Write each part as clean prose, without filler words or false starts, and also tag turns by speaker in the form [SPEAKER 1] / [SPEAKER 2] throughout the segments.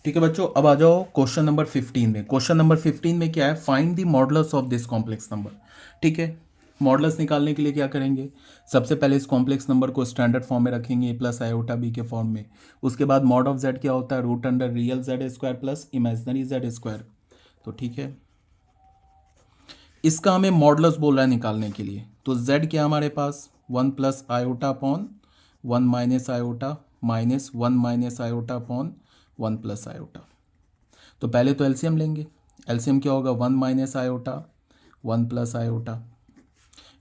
[SPEAKER 1] ठीक है बच्चों, अब आ जाओ क्वेश्चन नंबर 15 में। क्वेश्चन नंबर 15 में क्या है, find the modulus of this complex number. ठीक है, मॉडुलस निकालने के लिए क्या करेंगे, सबसे पहले इस कॉम्प्लेक्स नंबर को स्टैंडर्ड फॉर्म में रखेंगे, ए प्लस आयोटा बी के फॉर्म में। उसके बाद मॉड ऑफ जेड क्या होता है, root under real Z square plus imaginary Z square. तो ठीक है, इसका हमें मॉडुलस बोल रहा है निकालने के लिए। तो जेड क्या हमारे पास, one plus iota upon one minus iota minus one minus iota upon one plus iota. तो पहले तो एलसीएम लेंगे। एलसीएम क्या होगा, one minus iota one plus iota.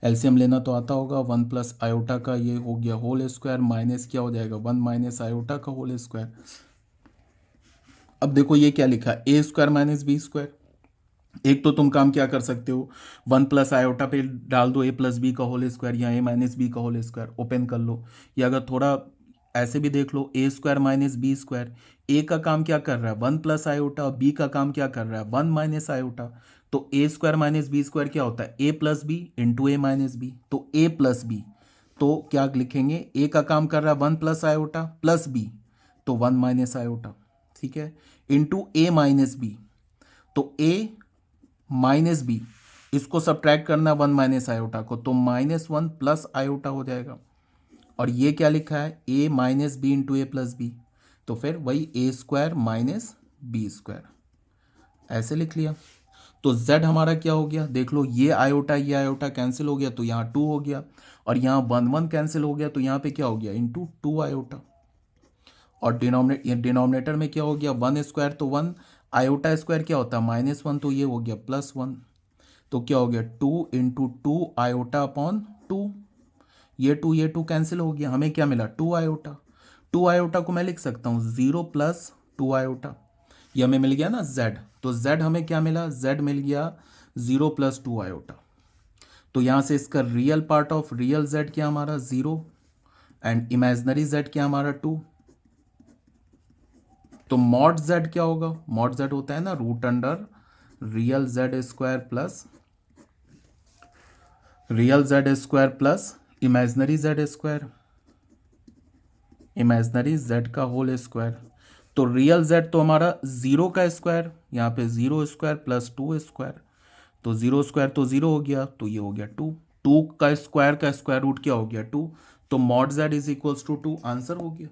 [SPEAKER 1] LCM लेना तो आता होगा, वन प्लस आयोटा का ये हो गया होल स्क्वायर माइनस क्या हो जाएगा, वन माइनस आयोटा का होल स्क्वायर। अब देखो ये क्या लिखा, ए स्क्वायर माइनस बी स्क्वायर। एक तो तुम काम क्या कर सकते हो, वन प्लस आयोटा पे डाल दो ए प्लस बी का होल स्क्वायर या ए माइनस बी का होल स्क्वायर, ओपन कर लो। या अगर थोड़ा ऐसे भी देख लो, ए square minus b square. A का काम क्या कर रहा है, वन प्लस आयोटा, और बी का काम क्या कर रहा है, वन माइनस आयोटा। तो A square minus b square क्या होता है, ए plus B into A minus B. तो ए प्लस बी, तो क्या लिखेंगे, ए का काम कर रहा है one plus iota plus B, तो वन माइनस आयोटा। ठीक है, इंटू ए माइनस बी, तो ए माइनस बी, इसको सब्ट्रैक्ट करना वन माइनस आयोटा को, तो माइनस वन प्लस आयोटा हो जाएगा। और ये क्या लिखा है, ए माइनस बी इंटू ए प्लस बी, तो फिर वही ए स्क्वायर माइनस बी स्क्वायर, ऐसे लिख लिया। तो z हमारा क्या हो गया, देख लो, ये आयोटा कैंसिल हो गया तो यहाँ टू हो गया, और यहाँ वन वन कैंसिल हो गया तो यहाँ पे क्या हो गया, इंटू टू आयोटा। और डिनोमिनेटर में क्या हो गया, वन स्क्वायर तो वन, आयोटा स्क्वायर क्या होता है माइनस वन, तो ये हो गया प्लस वन। तो क्या हो गया, two into two iota upon two. ये टू कैंसिल हो गया, हमें क्या मिला, टू आयोटा। टू आयोटा को मैं लिख सकता हूँ जीरो प्लस टू आयोटा, ये हमें मिल गया ना जेड। तो जेड हमें क्या मिला, जेड मिल गया जीरो प्लस टू आयोटा। तो यहाँ से इसका real part of real Z क्या हमारा जीरो, एंड इमेजनरी जेड क्या हमारा टू। तो मॉड जेड क्या होगा, मॉड जेड होता है ना root under real Z square plus real Z square plus imaginary Z square, imaginary Z का होल स्क्वायर। तो रियल जेड तो हमारा जीरो का स्क्वायर, यहाँ पे zero square plus two square. तो जीरो स्क्वायर तो जीरो हो गया, तो ये हो गया टू। टू का स्क्वायर रूट क्या हो गया, टू। तो mod Z is equals to two, answer हो गया।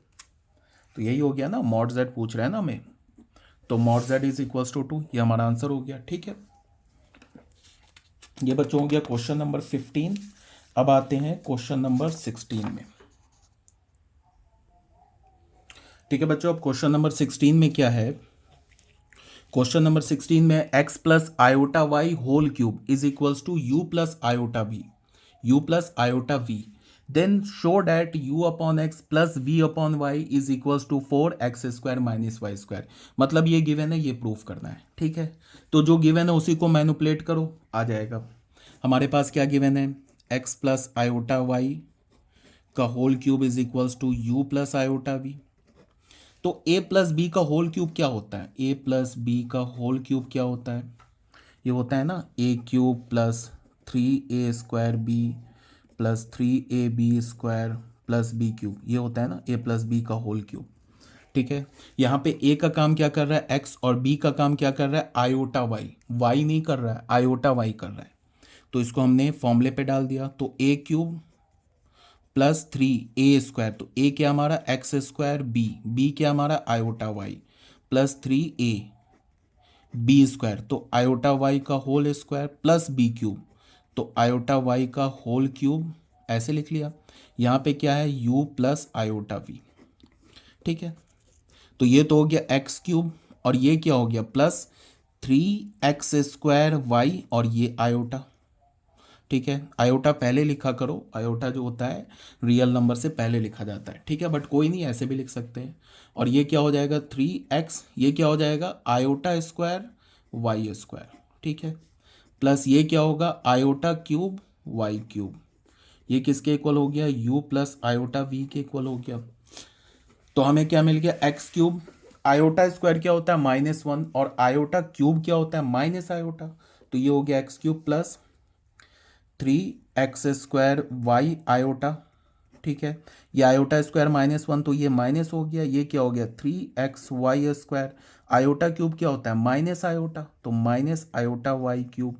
[SPEAKER 1] तो यही हो गया ना, मॉड जेड पूछ रहे हैं ना हमें, तो mod Z is equals to two, ये हमारा आंसर हो गया। ठीक है, ये बच्चों हो गया क्वेश्चन नंबर 15। अब आते हैं क्वेश्चन नंबर 16 में। ठीक है बच्चों, अब क्वेश्चन नंबर 16 में क्या है, क्वेश्चन नंबर 16 में X plus iota Y whole cube is equals to U plus iota V, U plus iota V, then show that U upon X plus V upon Y is equals to four X square minus Y square. मतलब ये given है, ये proof करना है। ठीक है, तो जो गिवन है उसी को मैनिपुलेट करो, आ जाएगा। हमारे पास क्या गिवन है, एक्स प्लस आयोटा वाई का whole cube is equals to U plus iota V. तो ए प्लस बी का होल क्यूब क्या होता है, ए प्लस बी का होल क्यूब क्या होता है, ये होता है ना A cube plus three A square B plus three A B square plus B cube, ये होता है ना ए प्लस बी का होल क्यूब। ठीक है, यहाँ पे ए का काम क्या कर रहा है एक्स, और बी का काम क्या कर रहा है आयोटा वाई, वाई नहीं कर रहा है, आयोटा वाई कर रहा है। तो इसको हमने फॉर्मूले पे डाल दिया, तो A cube plus three A square, तो ए क्या हमारा एक्स स्क्वायर, बी क्या हमारा iota Y, plus three A B square, तो आयोटा वाई का whole square plus B cube, तो आयोटा वाई का होल क्यूब, ऐसे लिख लिया। यहाँ पे क्या है यू प्लस आयोटा वी। ठीक है, तो ये तो हो गया एक्स क्यूब, और ये क्या हो गया plus three X square Y, और ये आयोटा। ठीक है, आयोटा पहले लिखा करो, आयोटा जो होता है रियल नंबर से पहले लिखा जाता है। ठीक है, बट कोई नहीं, ऐसे भी लिख सकते हैं। और ये क्या हो जाएगा थ्री एक्स, ये क्या हो जाएगा आयोटा स्क्वायर वाई स्क्वायर। ठीक है, प्लस ये क्या होगा आयोटा क्यूब वाई क्यूब, ये किसके इक्वल हो गया यू प्लस आयोटा वी के इक्वल हो गया। तो हमें क्या मिल गया एक्स क्यूब, आयोटा स्क्वायर क्या होता है माइनस वन, और आयोटा क्यूब क्या होता है माइनस आयोटा, तो ये हो गया X cube plus three X square Y iota ठीक है। ये आयोटा स्क्वायर -1 तो ये माइनस हो गया, ये क्या हो गया 3xy स्क्वायर। आयोटा क्यूब क्या होता है माइनस आयोटा, तो माइनस आयोटा वाई क्यूब,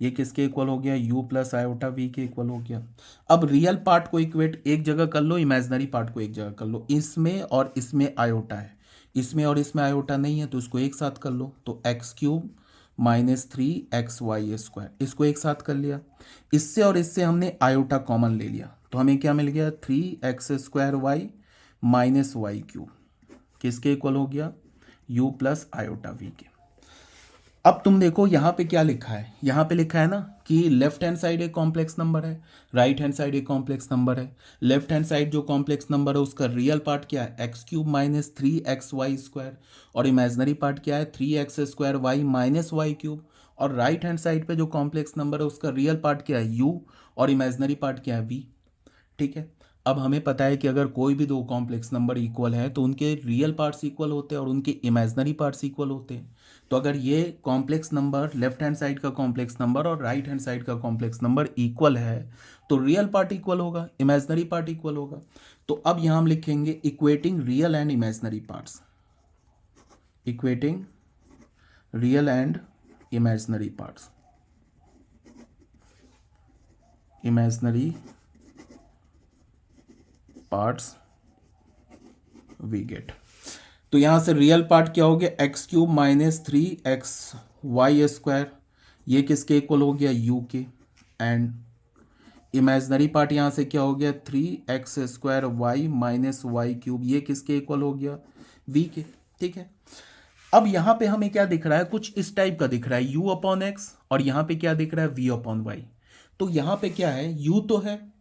[SPEAKER 1] ये किसके इक्वल हो गया u प्लस आयोटा वी के इक्वल हो गया। अब रियल पार्ट को इक्वेट एक जगह कर लो, इमेजनरी पार्ट को एक जगह कर लो। इसमें और इसमें आयोटा है, इसमें और इसमें आयोटा नहीं है, तो इसको एक साथ कर लो, तो एक्स क्यूब -3xy स्क्वायर, इसको एक साथ कर लिया। इससे और इससे हमने आयोटा कॉमन ले लिया, तो हमें क्या मिल गया 3x² माइनस वाई क्यूब, किसके इक्वल हो गया u प्लस आयोटा वी के। अब तुम देखो यहाँ पे क्या लिखा है, यहाँ पे लिखा है ना कि लेफ्ट हैंड साइड एक कॉम्प्लेक्स नंबर है, राइट हैंड साइड एक कॉम्प्लेक्स नंबर है। लेफ्ट हैंड साइड जो कॉम्प्लेक्स नंबर है उसका रियल पार्ट क्या है x³ -3xy स्क्वायर, और इमेजनरी पार्ट क्या है 3x² माइनस वाई क्यूब। और राइट हैंड साइड पे जो कॉम्प्लेक्स नंबर है उसका रियल पार्ट क्या है u, और इमेजनरी पार्ट क्या है v। ठीक है। अब हमें पता है कि अगर कोई भी दो कॉम्प्लेक्स नंबर इक्वल है तो उनके रियल पार्ट्स इक्वल होते हैं और उनके इमेजनरी पार्ट्स इक्वल होते हैं। तो अगर ये complex number left hand side का कॉम्प्लेक्स नंबर और राइट हैंड साइड का कॉम्प्लेक्स नंबर इक्वल है तो रियल पार्ट इक्वल होगा, इमेजनरी पार्ट इक्वल होगा। तो अब यहां हम लिखेंगे equating real and imaginary parts, equating real and imaginary parts, imaginary parts we get. तो यहां से रियल पार्ट क्या हो गया x³ -3xy स्क्वायर, ये किसके इक्वल हो गया u के। एंड इमेजनरी पार्ट यहां से क्या हो गया 3x² माइनस वाई क्यूब, ये किसके इक्वल हो गया v के। ठीक है। अब यहां पे हमें क्या दिख रहा है, कुछ इस टाइप का दिख रहा है u/x, और यहां पे क्या दिख रहा है v/y। तो यहां पे क्या है u तो है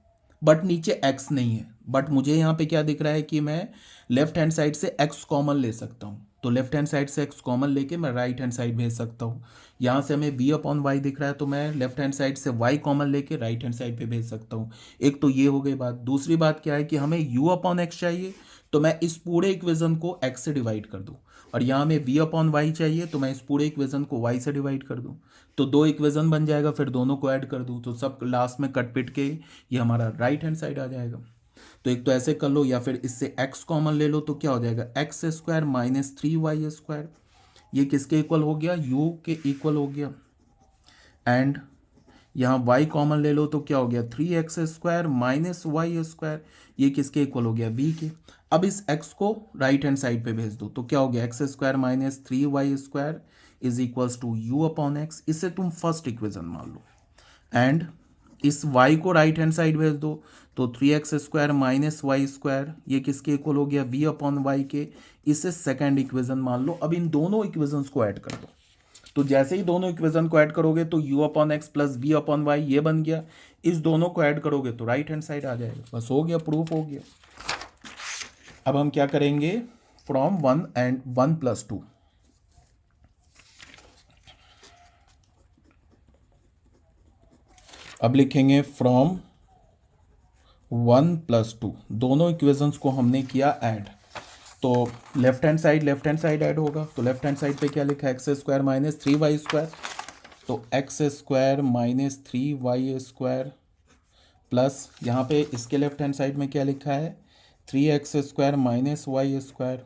[SPEAKER 1] बट नीचे x नहीं है, बट मुझे यहाँ पे क्या दिख रहा है कि मैं लेफ्ट हैंड साइड से x कॉमन ले सकता हूँ, तो लेफ्ट हैंड साइड से x कॉमन लेके मैं राइट हैंड साइड भेज सकता हूँ। यहाँ से हमें v/y दिख रहा है तो मैं लेफ्ट हैंड साइड से y कॉमन लेके राइट हैंड साइड पे भेज सकता हूँ। एक तो ये हो गई बात। दूसरी बात क्या है कि हमें u/x चाहिए तो मैं इस पूरे इक्वेशन को x से डिवाइड कर दूँ, और यहाँ में v/y चाहिए तो मैं इस पूरे इक्वेशन को y से डिवाइड कर दूँ, तो दो इक्वेशन बन जाएगा, फिर दोनों को ऐड कर दूँ तो सब लास्ट में कट पिट के ये हमारा राइट हैंड साइड आ जाएगा। तो एक तो ऐसे कर लो या फिर इससे x कॉमन ले लो, तो क्या हो जाएगा x² -3y स्क्वायर, ये किसके इक्वल हो गया u के इक्वल हो गया। एंड यहाँ y कॉमन ले लो तो क्या हो गया 3x² -y स्क्वायर, ये किसके इक्वल हो गया v के। अब इस x को राइट हैंड साइड पे भेज दो तो क्या हो गया x² -3y square is equals to u/x, इसे तुम फर्स्ट इक्वेशन मान लो। एंड इस y को राइट हैंड साइड भेज दो तो 3x² -y स्क्वायर, ये किसके इक्वल हो गया v/y के, इसे सेकंड इक्वेशन मान लो। अब इन दोनों इक्वेशंस को ऐड कर दो, तो जैसे ही दोनों इक्वेशन को ऐड करोगे तो u/x प्लस v/y ये बन गया, इस दोनों को ऐड करोगे तो राइट हैंड साइड आ जाएगा। बस हो गया, प्रूफ हो गया। अब हम क्या करेंगे फ्रॉम 1 एंड 1 + 2, अब लिखेंगे फ्रॉम 1 + 2, दोनों इक्वेशंस को हमने किया ऐड, तो लेफ्ट हैंड साइड ऐड होगा। तो लेफ्ट हैंड साइड पे क्या लिखा है x² -3y स्क्वायर, तो x² -3y स्क्वायर प्लस यहाँ पे इसके लेफ्ट हैंड साइड में क्या लिखा है 3x² -y square,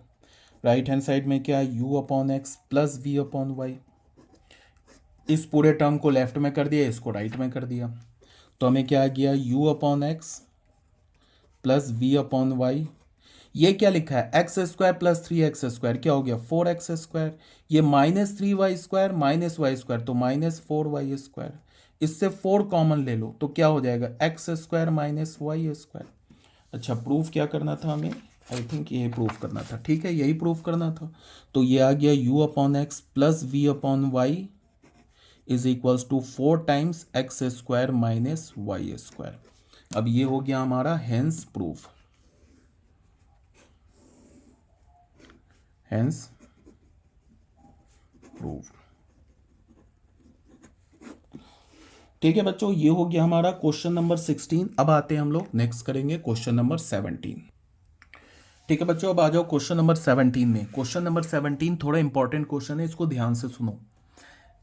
[SPEAKER 1] right hand side में क्या u/x प्लस v/y। इस पूरे टर्म को लेफ्ट में कर दिया, इसको राइट में कर दिया, तो हमें क्या आ गया u/x प्लस v/y। ये क्या लिखा है x² प्लस 3x² क्या हो गया 4x², ये -3y स्क्वायर -y स्क्वायर तो -4y स्क्वायर, इससे 4 कॉमन ले लो तो क्या हो जाएगा x² -y स्क्वायर। अच्छा, प्रूफ क्या करना था हमें, आई थिंक यही प्रूफ करना था। ठीक है, यही प्रूफ करना था। तो ये आ गया u/x plus v/y is equals to 4 times x² -y square. अब ये हो गया हमारा हेंस प्रूफ, हेंस प्रूफ। ठीक है बच्चों, ये हो गया हमारा क्वेश्चन नंबर 16। अब आते हैं हम लोग नेक्स्ट करेंगे क्वेश्चन नंबर 17। ठीक है बच्चों, अब आ जाओ क्वेश्चन नंबर 17 में। क्वेश्चन नंबर 17 थोड़ा इंपॉर्टेंट क्वेश्चन है, इसको ध्यान से सुनो।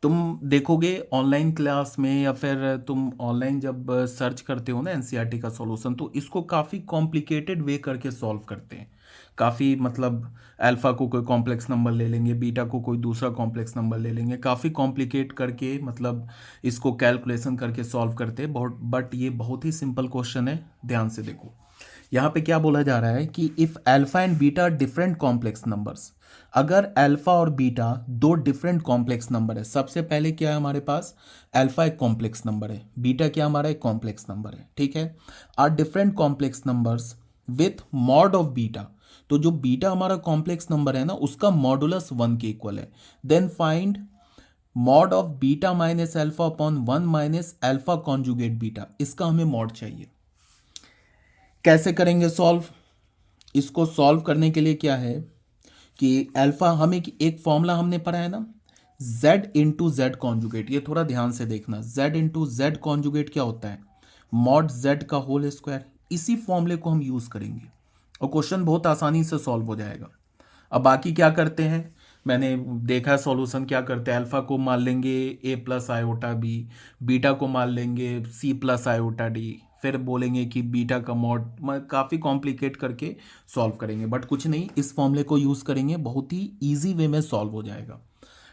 [SPEAKER 1] तुम देखोगे ऑनलाइन क्लास में या फिर तुम ऑनलाइन जब सर्च करते हो ना एनसीईआरटी का सॉल्यूशन, तो इसको काफ़ी कॉम्प्लिकेटेड वे करके सॉल्व करते हैं। काफ़ी मतलब अल्फ़ा को कोई कॉम्प्लेक्स नंबर ले लेंगे, बीटा को कोई दूसरा कॉम्प्लेक्स नंबर ले लेंगे, काफ़ी कॉम्प्लिकेट करके मतलब इसको कैलकुलेशन करके सॉल्व करते हैं बहुत। बट ये बहुत ही सिंपल क्वेश्चन है, ध्यान से देखो। यहाँ पे क्या बोला जा रहा है कि if alpha and beta different complex numbers, अगर अल्फा और बीटा दो डिफरेंट कॉम्प्लेक्स नंबर है, सबसे पहले क्या है हमारे पास, अल्फा एक कॉम्प्लेक्स नंबर है, बीटा क्या हमारा एक कॉम्प्लेक्स नंबर है, ठीक है। Are different complex numbers with mod of beta, तो जो बीटा हमारा कॉम्प्लेक्स नंबर है ना उसका मॉडुलस 1 के इक्वल है, then find mod of beta minus alpha upon 1 minus alpha conjugate beta, इसका हमें मॉड चाहिए। कैसे करेंगे सॉल्व, इसको सॉल्व करने के लिए क्या है कि अल्फा हमें एक फॉर्मूला हमने पढ़ा है ना, z इंटू जेड कॉन्जुगेट, ये थोड़ा ध्यान से देखना, z इंटू जेड कॉन्जुगेट क्या होता है, मॉड z का होल स्क्वायर। इसी फॉर्मूले को हम यूज करेंगे और क्वेश्चन बहुत आसानी से सॉल्व हो जाएगा। अब बाकी क्या करते हैं, मैंने देखा सॉल्यूशन क्या करते हैं, अल्फा को मान लेंगे a plus iota b, beta को मान लेंगे c प्लस आयोटा डी, फिर बोलेंगे कि बीटा का मॉड, काफ़ी कॉम्प्लिकेट करके सॉल्व करेंगे। बट कुछ नहीं, इस फॉर्मूले को यूज़ करेंगे, बहुत ही ईजी वे में सॉल्व हो जाएगा,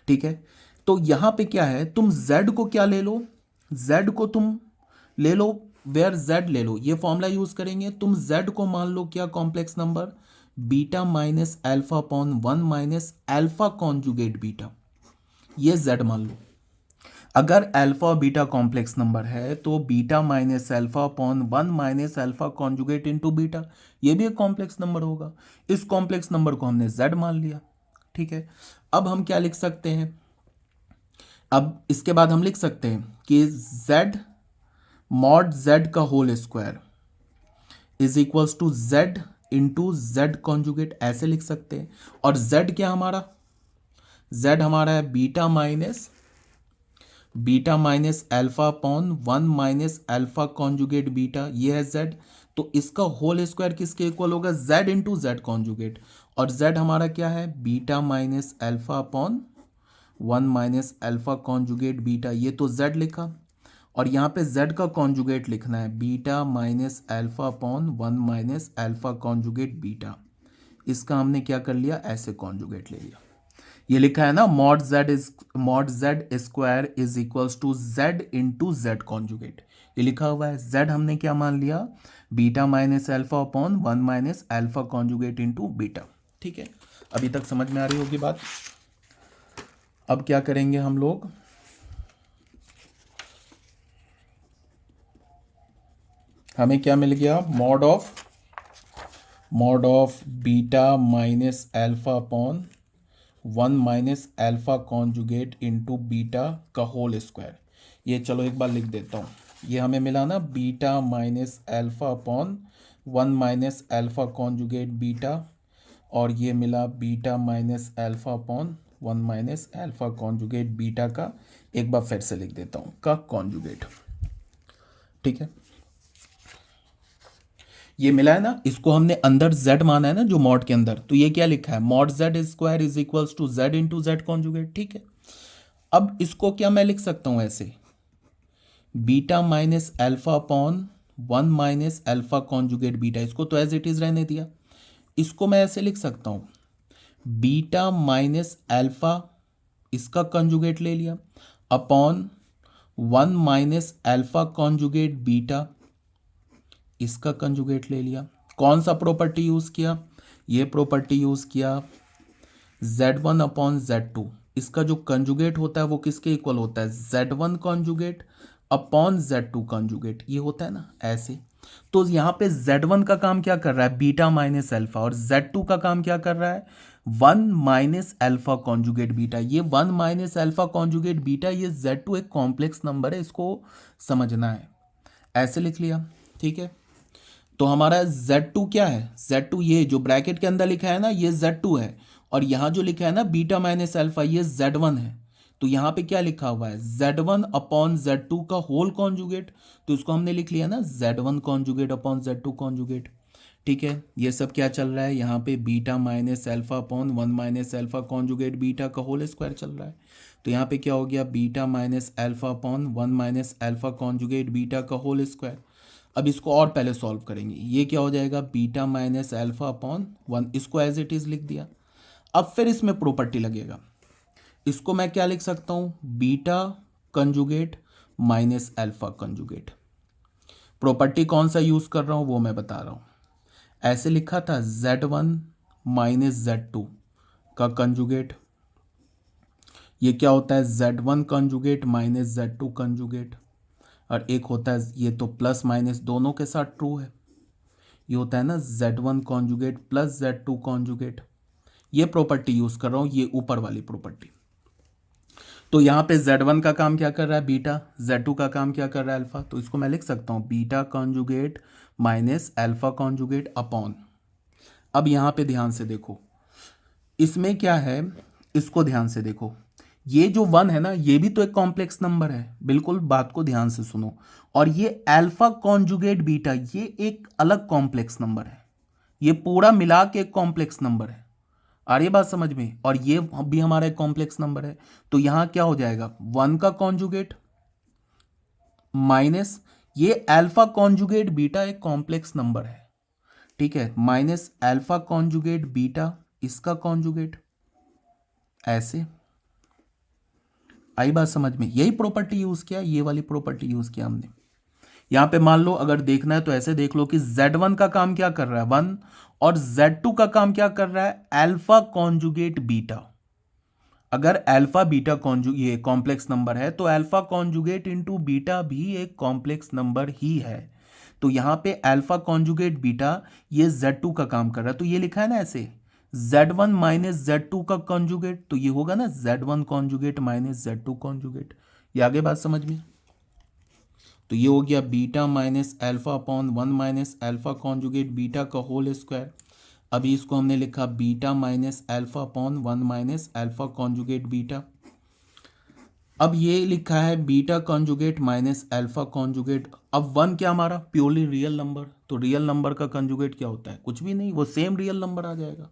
[SPEAKER 1] ठीक है। तो यहाँ पे क्या है, तुम z को क्या ले लो, z को तुम ले लो, वेयर z ले लो, ये फॉर्मूला यूज़ करेंगे। तुम z को मान लो क्या complex number, beta minus alpha upon 1 minus alpha conjugate beta, ये z मान लो। अगर अल्फा और बीटा कॉम्प्लेक्स नंबर है तो beta minus alpha upon 1 minus alpha conjugate into beta, ये भी एक कॉम्प्लेक्स नंबर होगा। इस कॉम्प्लेक्स नंबर को हमने z मान लिया, ठीक है। अब हम क्या लिख सकते हैं, अब इसके बाद हम लिख सकते हैं कि z मॉड z का whole square is equals to z into z conjugate, ऐसे लिख सकते हैं। और z क्या हमारा, z हमारा है beta minus alpha upon 1 minus alpha conjugate beta, ये है z। तो इसका होल स्क्वायर किसके इक्वल होगा, z इंटू जेड कॉन्जुगेट। और z हमारा क्या है, beta minus alpha upon 1 minus alpha conjugate beta, ये तो z लिखा। और यहाँ पे z का कॉन्जुगेट लिखना है, beta minus alpha upon 1 minus alpha conjugate beta, इसका हमने क्या कर लिया, ऐसे कॉन्जुगेट ले लिया। ये लिखा है ना, mod z square is equals to z into z conjugate, ये लिखा हुआ है। z हमने क्या मान लिया, beta minus alpha upon 1 minus alpha conjugate into beta, ठीक है। अभी तक समझ में आ रही होगी बात। अब क्या करेंगे हम लोग, हमें क्या मिल गया, mod of beta minus alpha upon 1 minus alpha conjugate into beta का होल स्क्वायर। ये चलो एक बार लिख देता हूँ, ये हमें मिला ना beta minus alpha upon 1 minus alpha conjugate beta, और ये मिला beta minus alpha upon 1 minus alpha conjugate beta का, एक बार फिर से लिख देता हूँ, का कॉन्जुगेट, ठीक है। ये मिला है ना, इसको हमने अंदर z माना है ना जो मॉड के अंदर, तो ये क्या लिखा है, mod z square is equals to z into z conjugate, ठीक है। अब इसको क्या मैं लिख सकता हूं ऐसे, beta minus alpha upon 1 minus alpha conjugate beta, इसको तो एज इट इज रहने दिया। इसको मैं ऐसे लिख सकता हूं, बीटा माइनस अल्फा, इसका कॉन्जुगेट ले लिया, upon 1 minus alpha conjugate beta, इसका कंजुगेट ले लिया। कौन सा प्रॉपर्टी यूज किया, ये प्रॉपर्टी यूज किया, z1 अपॉन z2, इसका जो कंजुगेट होता है वो किसके इक्वल होता है, z1 conjugate upon z2 conjugate, ये होता है ना ऐसे। तो यहाँ पे z1 का काम क्या कर रहा है, बीटा माइनस अल्फा, और z2 का काम क्या कर रहा है, 1 माइनस अल्फा कॉन्जुगेट बीटा। ये 1 माइनस अल्फा कॉन्जुगेट बीटा, ये z2 एक कॉम्प्लेक्स नंबर है, इसको समझना है, ऐसे लिख लिया, ठीक है। तो हमारा Z2 क्या है, Z2 ये जो ब्रैकेट के अंदर लिखा है ना ये Z2 है, और यहाँ जो लिखा है ना बीटा माइनस अल्फा ये Z1 है। तो यहाँ पे क्या लिखा हुआ है, Z1 अपॉन Z2 का होल कॉन्जुगेट, तो इसको हमने लिख लिया ना Z1 conjugate upon Z2 conjugate, ठीक है, ये सब क्या चल रहा है यहाँ पे, beta minus alpha upon 1 minus alpha conjugate beta का होल स्क्वायर चल रहा है। तो यहाँ पे क्या हो गया, beta minus alpha upon 1 minus alpha conjugate beta का होल स्क्वायर। अब इसको और पहले सॉल्व करेंगे, ये क्या हो जाएगा, बीटा माइनस एल्फा अपॉन 1, इसको एज इट इज़ लिख दिया। अब फिर इसमें प्रॉपर्टी लगेगा, इसको मैं क्या लिख सकता हूँ, beta conjugate minus alpha conjugate. Property कौन सा यूज़ कर रहा हूँ वो मैं बता रहा हूँ। ऐसे लिखा था Z1 माइनस Z2 का कंजुगेट, ये क्या होता है, Z1 conjugate minus Z2 conjugate, और एक होता है ये तो प्लस माइनस दोनों के साथ ट्रू है, ये होता है ना Z1 conjugate plus Z2 conjugate. ये प्रॉपर्टी यूज़ कर रहा हूँ, ये ऊपर वाली प्रॉपर्टी। तो यहाँ पे Z1 का काम क्या कर रहा है बीटा, Z2 का काम क्या कर रहा है अल्फा, तो इसको मैं लिख सकता हूँ beta conjugate minus alpha conjugate upon. अब यहाँ पे ध्यान से देखो, इसमें क्या है, इसको ध्यान से देखो, ये जो 1 है ना, ये भी तो एक कॉम्प्लेक्स नंबर है, बिल्कुल बात को ध्यान से सुनो। और ये अल्फा कॉन्जुगेट बीटा, ये एक अलग कॉम्प्लेक्स नंबर है, ये पूरा मिला के एक कॉम्प्लेक्स नंबर है। आ रही है बात समझ में, और ये भी हमारा एक कॉम्प्लेक्स नंबर है। तो यहां क्या हो जाएगा, 1 का कॉन्जुगेट माइनस ये अल्फा कॉन्जुगेट बीटा एक कॉम्प्लेक्स नंबर है, ठीक है, माइनस अल्फा कॉन्जुगेट बीटा इसका कॉन्जुगेट, ऐसे। आई बात समझ में, यही प्रॉपर्टी यूज किया, ये वाली प्रॉपर्टी यूज किया हमने। यहां पे मान लो अगर देखना है तो ऐसे देख लो कि Z1 का काम क्या कर रहा है 1, और Z2 का काम क्या कर रहा है अल्फा कॉन्जुगेट बीटा। अगर अल्फा बीटा ये कॉम्प्लेक्स नंबर है तो अल्फा कॉन्जुगेट इंटू बीटा भी एक कॉम्प्लेक्स नंबर ही है। तो यहां पे अल्फा कॉन्जुगेट बीटा ये Z2 का काम कर रहा है, तो ये लिखा है ना ऐसे Z1 माइनस Z2 का कॉन्जुगेट, तो ये होगा ना Z1 conjugate minus Z2 conjugate. ये आगे बात समझ में, तो ये हो गया beta minus alpha upon 1 minus alpha conjugate beta का होल स्क्वायर। अभी इसको हमने लिखा beta minus alpha upon 1 minus alpha conjugate beta. अब ये लिखा है beta conjugate minus alpha conjugate. अब 1 क्या हमारा प्योरली रियल नंबर, तो रियल नंबर का कॉन्जुगेट क्या होता है, कुछ भी नहीं, वो सेम रियल नंबर आ जाएगा,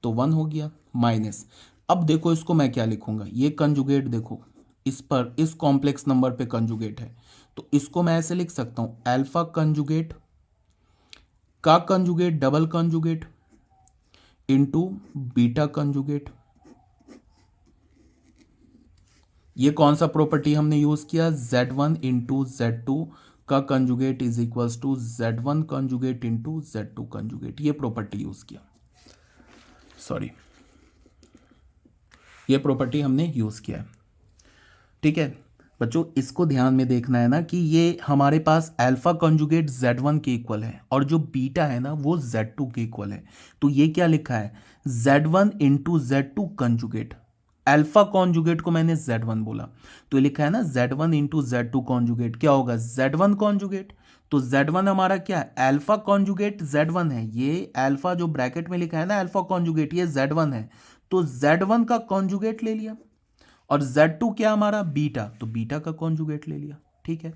[SPEAKER 1] तो 1 हो गया माइनस। अब देखो इसको मैं क्या लिखूंगा, ये कॉन्जुगेट देखो, इस पर इस कॉम्प्लेक्स नंबर पे कॉन्जुगेट है, तो इसको मैं ऐसे लिख सकता हूं अल्फा कॉन्जुगेट का conjugate double conjugate into beta conjugate. ये कौन सा प्रॉपर्टी हमने यूज किया, Z1 इंटू Z2 का conjugate is equals to Z1 conjugate into Z2 conjugate, ये प्रॉपर्टी यूज किया, सॉरी ये प्रॉपर्टी हमने यूज किया है। ठीक है बच्चों, इसको ध्यान में देखना है ना कि ये हमारे पास अल्फा कॉन्जुगेट Z1 के इक्वल है और जो बीटा है ना वो Z2 के इक्वल है। तो ये क्या लिखा है Z1 into Z2 conjugate, alpha conjugate को मैंने Z1 बोला, तो ये लिखा है ना Z1 इंटू Z2 कॉन्जुगेट, क्या होगा Z1 कॉन्जुगेट, तो Z1 हमारा क्या है अल्फा कॉन्जुगेट Z1 है, ये अल्फा जो ब्रैकेट में लिखा है ना अल्फा कॉन्जुगेट ये Z1 है, तो Z1 का कॉन्जुगेट ले लिया, और Z2 क्या हमारा बीटा, तो बीटा का कॉन्जुगेट ले लिया। ठीक है,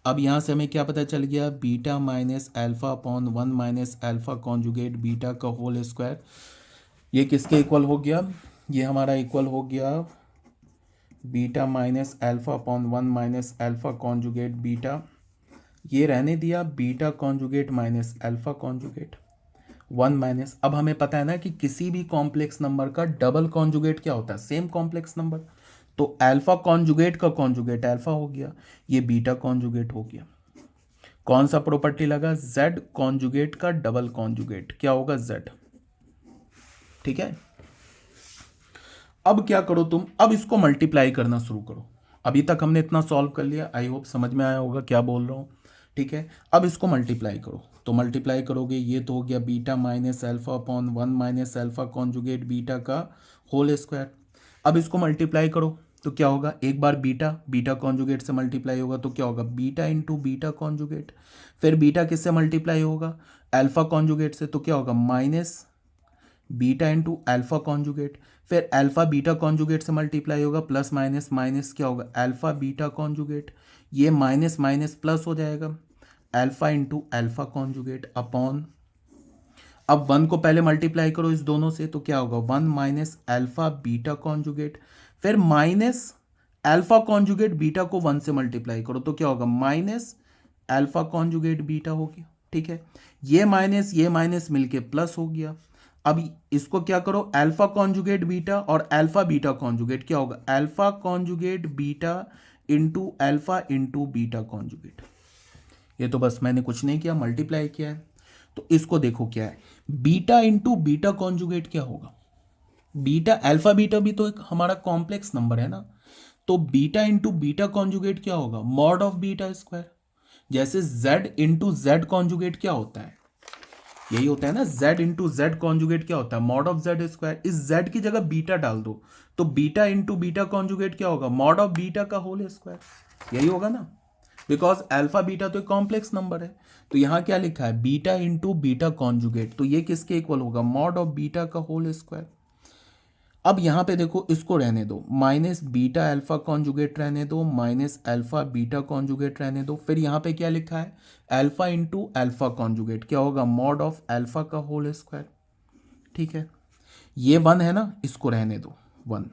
[SPEAKER 1] अब यहां से हमें क्या पता चल गया, beta minus alpha upon 1 minus alpha conjugate beta का होल स्क्वायर, ये किसके इक्वल हो गया, ये हमारा इक्वल हो गया beta minus alpha upon 1 minus alpha conjugate beta, ये रहने दिया beta conjugate minus alpha conjugate 1 minus. अब हमें पता है ना कि किसी भी कॉम्प्लेक्स नंबर का डबल कॉन्जुगेट क्या होता है, सेम कॉम्प्लेक्स नंबर, तो अल्फा कॉन्जुगेट का कॉन्जुगेट अल्फा हो गया, ये बीटा कॉन्जुगेट हो गया। कौन सा प्रॉपर्टी लगा, Z कॉन्जुगेट का डबल कॉन्जुगेट क्या होगा Z। ठीक है, अब क्या करो तुम, अब इसको मल्टीप्लाई करना शुरू करो। अभी तक हमने इतना सॉल्व कर लिया, आई होप समझ में आया होगा क्या बोल रहा हूँ। ठीक है, अब इसको मल्टीप्लाई करो, तो मल्टीप्लाई करोगे ये तो हो गया beta minus alpha upon 1 minus alpha conjugate beta का होल स्क्वायर। अब इसको मल्टीप्लाई करो तो क्या होगा, एक बार बीटा बीटा कॉन्जुगेट से मल्टीप्लाई होगा तो क्या होगा बीटा इंटू बीटा कॉन्जुगेट, फिर बीटा किससे मल्टीप्लाई होगा अल्फा कॉन्जुगेट से, तो क्या होगा minus beta into alpha conjugate, फिर अल्फा बीटा कॉन्जुगेट से मल्टीप्लाई होगा प्लस माइनस माइनस क्या होगा अल्फा बीटा कॉन्जुगेट, ये माइनस माइनस प्लस हो जाएगा alpha into alpha conjugate upon अब 1 को पहले मल्टीप्लाई करो इस दोनों से, तो क्या होगा 1 माइनस अल्फा बीटा कॉन्जुगेट, फिर माइनस अल्फा कॉन्जुगेट बीटा को 1 से मल्टीप्लाई करो, तो क्या होगा माइनस अल्फा कॉन्जुगेट बीटा हो गया। ठीक है, ये माइनस मिलके प्लस हो गया। अब इसको क्या करो, अल्फा कॉन्जुगेट बीटा और अल्फा बीटा कॉन्जुगेट क्या होगा, alpha conjugate beta into beta conjugate. ये तो बस मैंने कुछ नहीं किया, मल्टीप्लाई किया है। तो इसको देखो क्या है, बीटा इंटू बीटा कॉन्जुगेट क्या होगा, बीटा अल्फा बीटा भी तो एक हमारा कॉम्प्लेक्स नंबर है ना, तो बीटा इंटू बीटा कॉन्जुगेट क्या होगा, मॉड ऑफ बीटा स्क्वायर। जैसे z इंटू जेड कॉन्जुगेट क्या होता है, यही होता है ना, z इंटू जेड कॉन्जुगेट क्या होता है, मॉड ऑफ जेड स्क्वायर। इस z की जगह बीटा डाल दो, तो बीटा इंटू बीटा कॉन्जुगेट क्या होगा, मॉड ऑफ बीटा का होल स्क्वायर, यही होगा ना, बिकॉज अल्फा बीटा तो एक कॉम्प्लेक्स नंबर है। तो यहां क्या लिखा है, बीटा इंटू बीटा कॉन्जुगेट, तो ये किसके इक्वल होगा, मॉड ऑफ बीटा का होल स्क्वायर। अब यहां पे देखो, इसको रहने दो, माइनस बीटा अल्फा कॉन्जुगेट रहने दो, माइनस अल्फा बीटा कॉन्जुगेट रहने दो, फिर यहां पे क्या लिखा है, अल्फा इंटू अल्फा कॉन्जुगेट क्या होगा, मॉड ऑफ अल्फा का होल स्क्वायर। ठीक है, ये 1 है ना, इसको रहने दो 1,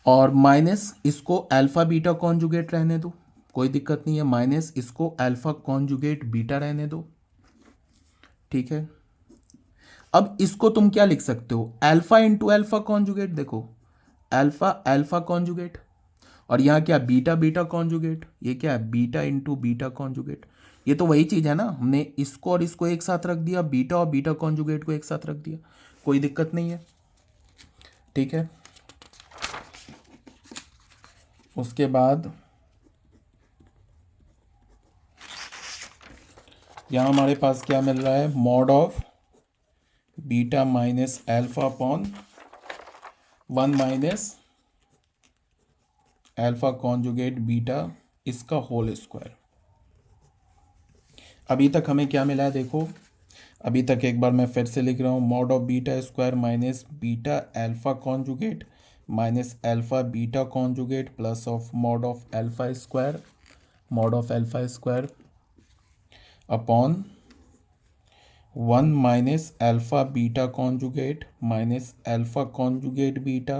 [SPEAKER 1] और माइनस इसको अल्फा बीटा कॉन्जुगेट रहने दो, कोई दिक्कत नहीं है, माइनस इसको अल्फा कॉन्जुगेट बीटा रहने दो। ठीक है, अब इसको तुम क्या लिख सकते हो, अल्फा इंटू अल्फा कॉन्जुगेट, देखो अल्फा अल्फा कॉन्जुगेट, और यहाँ क्या बीटा बीटा कॉन्जुगेट, ये क्या है बीटा इंटू बीटा कॉन्जुगेट। ये तो वही चीज है ना, हमने इसको और इसको एक साथ रख दिया, बीटा और बीटा कॉन्जुगेट को एक साथ रख दिया, कोई दिक्कत नहीं है। ठीक है, उसके बाद यहाँ हमारे पास क्या मिल रहा है, mod of beta minus alpha upon 1 minus alpha conjugate beta, इसका होल स्क्वायर। अभी तक हमें क्या मिला है देखो, अभी तक एक बार मैं फिर से लिख रहा हूँ, mod of beta square minus beta alpha conjugate minus alpha beta conjugate plus of mod of alpha square, mod of alpha square upon 1 minus alpha beta conjugate minus alpha conjugate beta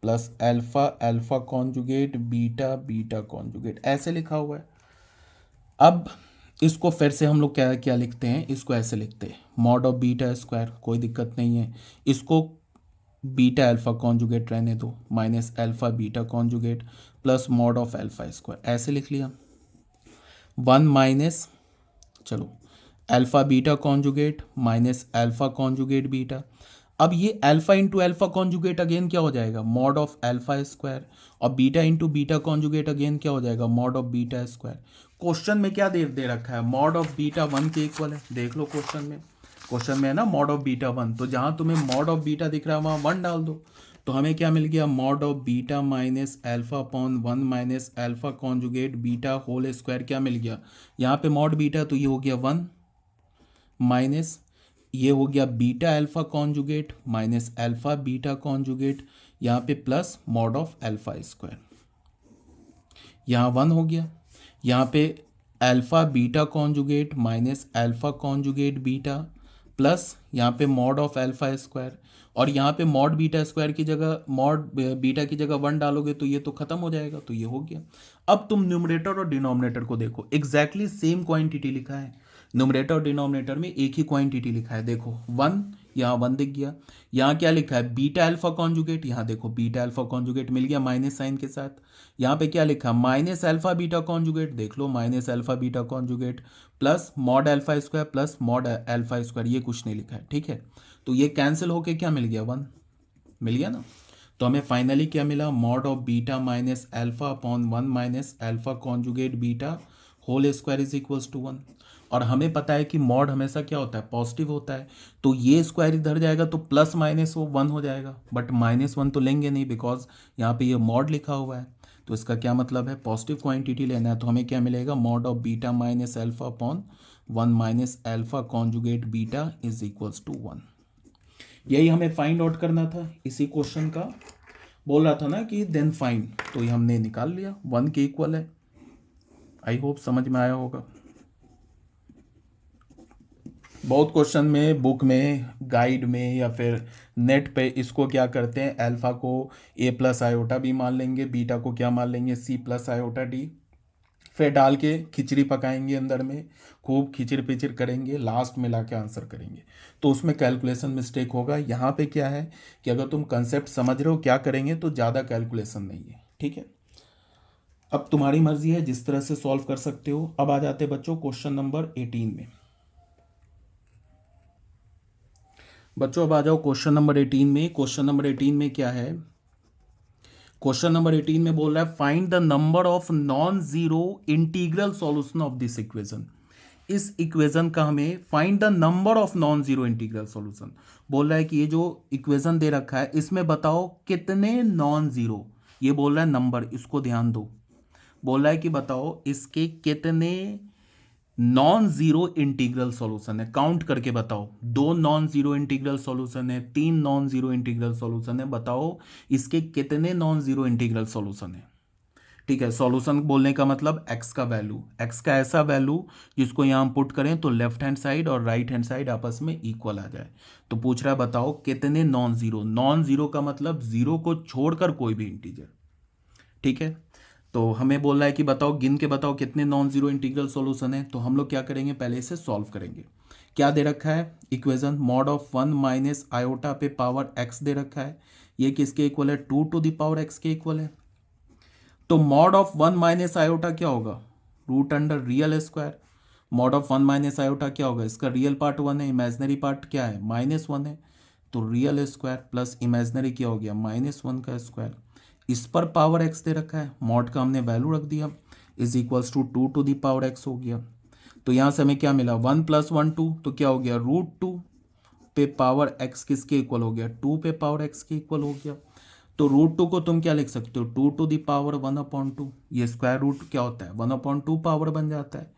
[SPEAKER 1] plus alpha alpha conjugate beta beta conjugate, ऐसे लिखा हुआ है। अब इसको फिर से हम लोग क्या क्या लिखते हैं, इसको ऐसे लिखते हैं, मॉड ऑफ बीटा स्क्वायर, कोई दिक्कत नहीं है, इसको बीटा अल्फा कॉन्जुगेट रहने दो, minus alpha beta conjugate plus mod of alpha square, ऐसे लिख लिया। 1 माइनस, चलो alpha beta conjugate minus alpha conjugate beta, अब ये alpha into alpha conjugate again क्या हो जाएगा, मॉड ऑफ अल्फा स्क्वायर, और beta into beta conjugate again क्या हो जाएगा, mod of beta square. Question में क्या दे रखा है, मॉड ऑफ बीटा 1 के इक्वल है, देख लो क्वेश्चन में है ना मॉड ऑफ बीटा 1, तो जहां तुम्हें मॉड ऑफ बीटा दिख रहा है वहां 1 डाल दो, तो हमें क्या मिल गया, mod of beta minus alpha upon 1 minus alpha conjugate beta whole square क्या मिल गया, यहाँ पे मॉड बीटा तो ये हो गया 1 माइनस ये हो गया beta alpha conjugate minus alpha beta conjugate, यहाँ पे plus mod of alpha square, यहाँ 1 हो गया, यहाँ पे alpha beta conjugate minus alpha conjugate beta plus यहाँ पे मॉड ऑफ अल्फा स्क्वायर, और यहाँ पे मॉड बीटा स्क्वायर की जगह मॉड बीटा की जगह 1 डालोगे तो ये तो खत्म हो जाएगा, तो ये हो गया। अब तुम न्यूमरेटर और डिनोमिनेटर को देखो, एग्जैक्टली सेम क्वांटिटी लिखा है, न्यूमरेटर और डिनोमिनेटर में एक ही क्वांटिटी लिखा है, देखो 1, यहाँ 1 दिख गया, यहाँ क्या लिखा है बीटा अल्फा कॉन्जुगेट, यहाँ देखो बीटा अल्फा कॉन्जुगेट मिल गया माइनस साइन के साथ, यहाँ पे क्या लिखा माइनस अल्फा बीटा कॉन्जुगेट, देख लो minus alpha beta conjugate plus mod alpha square plus mod alpha square, ये कुछ नहीं लिखा है। ठीक है, तो ये कैंसिल होके क्या मिल गया, 1 मिल गया ना, तो हमें फाइनली क्या मिला, mod of beta minus alpha upon 1 minus alpha conjugate beta whole square is equals to 1, और हमें पता है कि मॉड हमेशा क्या होता है, पॉजिटिव होता है, तो ये स्क्वायर इधर जाएगा तो प्लस माइनस वो 1 हो जाएगा, बट -1 तो लेंगे नहीं बिकॉज यहाँ पे ये मॉड लिखा हुआ है, तो इसका क्या मतलब है, पॉजिटिव क्वांटिटी लेना है, तो हमें क्या मिलेगा, mod of beta minus alpha upon 1 minus alpha conjugate beta is equals to 1। यही हमें फाइंड आउट करना था, इसी क्वेश्चन का बोल रहा था ना कि देन फाइंड, तो ये हमने निकाल लिया, 1 के इक्वल है। आई होप समझ में आया होगा। बहुत क्वेश्चन में, बुक में, गाइड में या फिर नेट पे इसको क्या करते हैं, अल्फा को ए प्लस आयोटा बी मान लेंगे, बीटा को क्या मान लेंगे, सी प्लस आयोटा डी, फिर डाल के खिचड़ी पकाएंगे अंदर में, खूब खिचड़ पिचड़ करेंगे, लास्ट में ला के आंसर करेंगे। तो उसमें कैलकुलेशन मिस्टेक होगा। यहाँ पे क्या है कि अगर तुम कंसेप्ट समझ रहे हो क्या करेंगे तो ज़्यादा कैलकुलेशन नहीं है, ठीक है। अब तुम्हारी मर्जी है जिस तरह से सॉल्व कर सकते हो। अब आ जाते हैं बच्चों क्वेश्चन नंबर 18 में। बच्चों अब आ जाओ क्वेश्चन नंबर 18 में। क्वेश्चन नंबर 18 में क्या है, क्वेश्चन नंबर 18 में बोल रहा है find the number of non zero integral solution of this equation. इस इक्वेशन का हमें find the number of non zero integral solution बोल रहा है कि ये जो इक्वेशन दे रखा है इसमें बताओ कितने नॉन जीरो, ये बोल रहा है नंबर, इसको ध्यान दो। बोल रहा है कि बताओ इसके कितने नॉन जीरो इंटीग्रल सॉल्यूशन है, काउंट करके बताओ। दो नॉन जीरो इंटीग्रल सॉल्यूशन है, तीन नॉन जीरो इंटीग्रल सॉल्यूशन है, बताओ इसके कितने नॉन जीरो इंटीग्रल सॉल्यूशन है। ठीक है, सॉल्यूशन बोलने का मतलब एक्स का वैल्यू, एक्स का ऐसा वैल्यू जिसको यहाँ हम पुट करें तो लेफ्ट हैंड साइड और राइट हैंड साइड आपस में इक्वल आ जाए। तो पूछ रहा है बताओ कितने नॉन जीरो, नॉन जीरो का मतलब जीरो को छोड़कर कोई भी इंटीजर, ठीक है। तो हमें बोल रहा है कि बताओ, गिन के बताओ कितने नॉन जीरो इंटीग्रल सॉल्यूशन है। तो हम लोग क्या करेंगे, पहले इसे सॉल्व करेंगे। क्या दे रखा है equation, mod of 1 minus iota पे पावर एक्स दे रखा है, ये किसके इक्वल है, 2 टू द पावर एक्स के इक्वल है। तो मॉड ऑफ 1 माइनस आयोटा क्या होगा, root under real square. Mod of 1 minus iota क्या होगा, इसका रियल पार्ट 1 है, इमेजनरी पार्ट क्या है -1 है। तो रियल स्क्वायर प्लस इमेजनरी क्या हो गया, -1 का स्क्वायर। इस पर पावर एक्स दे रखा है, मॉड का हमने वैल्यू रख दिया, is equals to 2 to the power x हो गया। तो यहाँ से हमें क्या मिला, 1 + 1 2, तो क्या हो गया √2 पे पावर एक्स किसके इक्वल हो गया, 2 पे पावर एक्स के इक्वल हो गया। तो √2 को तुम क्या लिख सकते हो, 2 टू दी पावर 1/2, ये स्क्वायर रूट क्या होता है 1/2 पावर बन जाता है।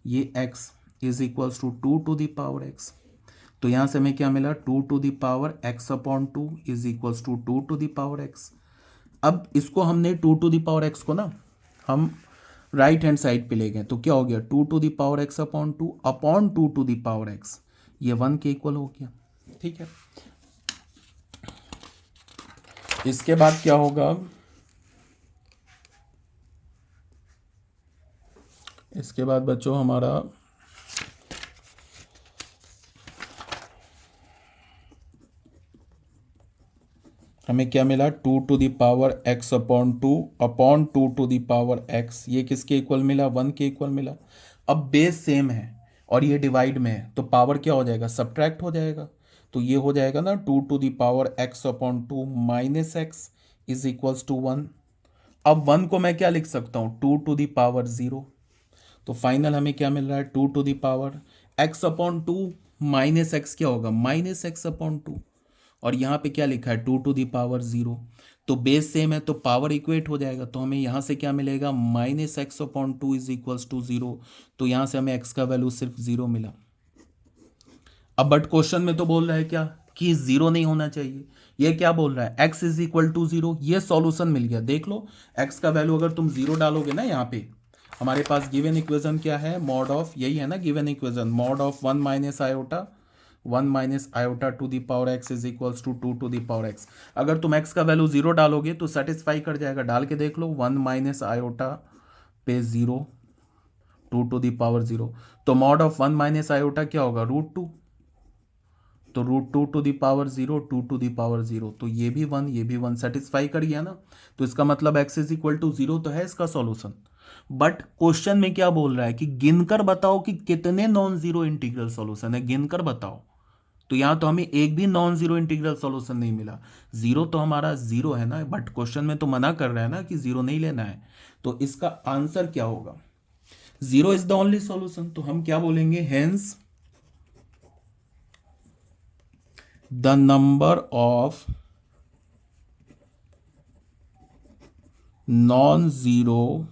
[SPEAKER 1] ये x is equals to 2 to the power x। तो यहाँ से हमें क्या मिला, 2 to the power x/2 is equals to 2 to the power x। अब इसको हमने 2 टू दी पावर x को ना हम राइट हैंड साइड पे ले गए, तो क्या हो गया 2 to the power x/2 upon 2 to the power x, ये 1 के इक्वल हो गया, ठीक है। इसके बाद क्या होगा, इसके बाद बच्चों हमारा हमें क्या मिला, 2 to the power x/2 upon 2 to the power x, ये किसके इक्वल मिला, 1 के इक्वल मिला। अब बेस सेम है और ये डिवाइड में है तो पावर क्या हो जाएगा, सब्ट्रैक्ट हो जाएगा। तो ये हो जाएगा ना 2 to the power x/2 minus x is equals to 1। अब 1 को मैं क्या लिख सकता हूँ, 2 टू दी पावर 0। तो फाइनल हमें क्या मिल रहा है, 2 to the power x/2 minus x क्या होगा, -x/2। और यहाँ पे क्या लिखा है, 2 टू दी पावर 0। तो बेस सेम है तो पावर इक्वेट हो जाएगा। तो हमें यहाँ से क्या मिलेगा, -x/2 इज इक्वल्स टू 0। तो यहाँ से हमें x का वैल्यू सिर्फ 0 मिला। अब बट क्वेश्चन में तो बोल रहा है क्या कि 0 नहीं होना चाहिए, ये क्या बोल रहा है, x इज इक्वल टू 0। ये सॉल्यूशन मिल गया, देख लो x का वैल्यू अगर तुम 0 डालोगे ना, यहाँ पे हमारे पास गिवन इक्वेशन क्या है, मॉड ऑफ, यही है ना given equation, mod of 1 minus iota 1 minus iota to the power x is equals to 2 to the power x. अगर तुम x का वैल्यू 0 डालोगे तो सेटिस्फाई कर जाएगा, डाल के देख लो 1 माइनस आयोटा पे 0 2 टू द पावर 0। तो मॉड ऑफ 1 माइनस आयोटा क्या होगा, √2। तो √2 to the power 0 2 to the power 0, तो ये भी 1 ये भी 1, सेटिस्फाई कर गया ना। तो इसका मतलब x इज इक्वल टू 0 तो है इसका सॉल्यूशन। बट क्वेश्चन में क्या बोल रहा है कि गिनकर बताओ कि कितने नॉन जीरो इंटीग्रल सॉल्यूशन है, गिनकर बताओ। तो यहां तो हमें एक भी नॉन जीरो इंटीग्रल सॉल्यूशन नहीं मिला, जीरो तो हमारा जीरो है ना, बट क्वेश्चन में तो मना कर रहा है ना कि जीरो नहीं लेना है। तो इसका आंसर क्या होगा, zero is the only solution. तो हम क्या बोलेंगे, hence the number of non-zero